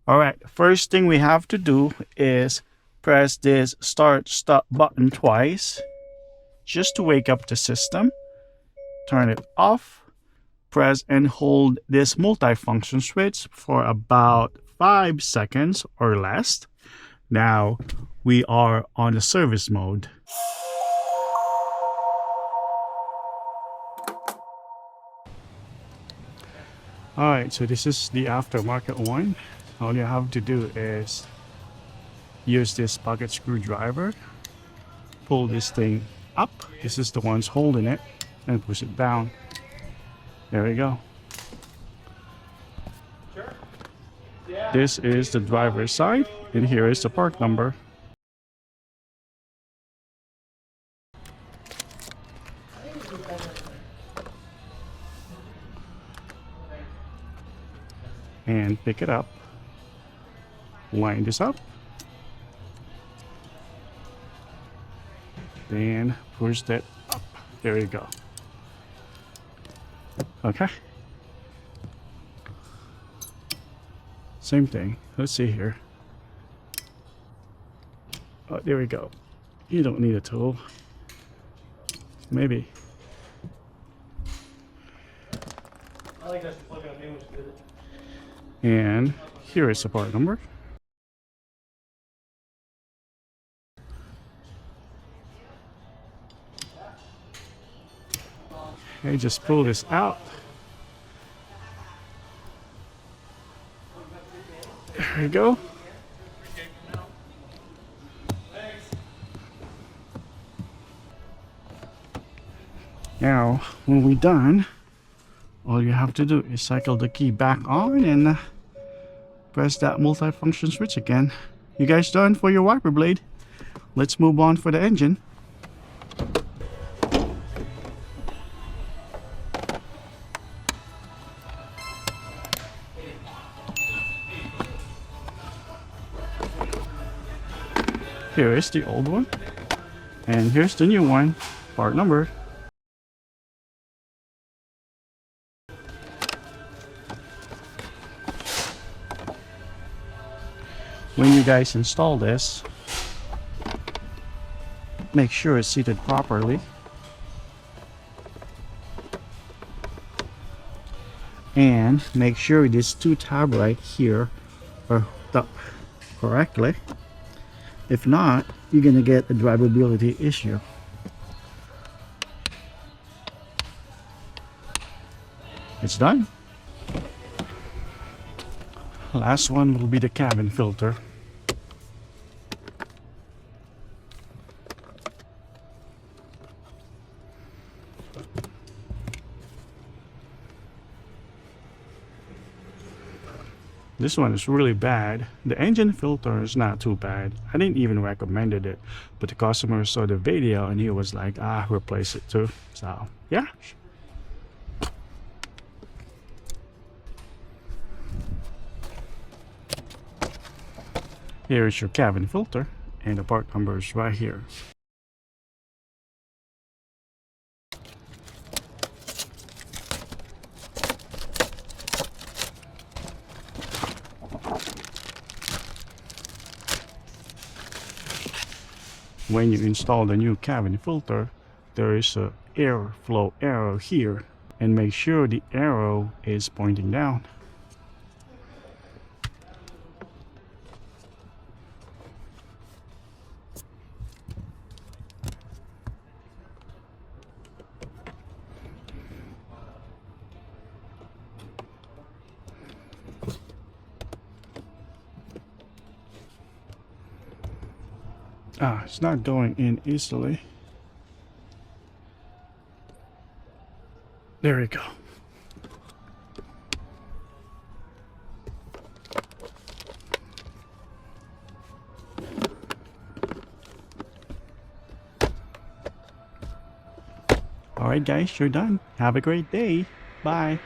All right, first thing we have to do is press this start stop button twice just to wake up the system. Turn it off. Press and hold this multifunction switch for about 5 seconds or less. Now we are on the service mode. Alright, so this is the aftermarket one. All you have to do is use this pocket screwdriver, pull this thing up. This is the ones holding it, and push it down. There we go. This is the driver's side, and here is the part number. And pick it up, line this up, then push that up. There you go. Okay. Same thing. Let's see here. Oh, there we go. You don't need a tool. Maybe. I like that plug on new ones good. And here is the part number. Okay, just pull this out. There we go. Now, when we're done, all you have to do is cycle the key back on and press that multifunction switch again. You guys done for your wiper blade? Let's move on for the engine. Here is the old one, and here's the new one, part number. When you guys install this, make sure it's seated properly. And make sure these two tabs right here are hooked up correctly. If not, you're gonna get a drivability issue. It's done. Last one will be the cabin filter. This one is really bad. The engine filter is not too bad. I didn't even recommend it, but the customer saw the video and he was like, replace it too. So yeah. Here is your cabin filter, and the part number is right here. When you install the new cabin filter, there is a airflow arrow here, and make sure the arrow is pointing down. It's not going in easily. There we go. Alright guys, you're done. Have a great day. Bye.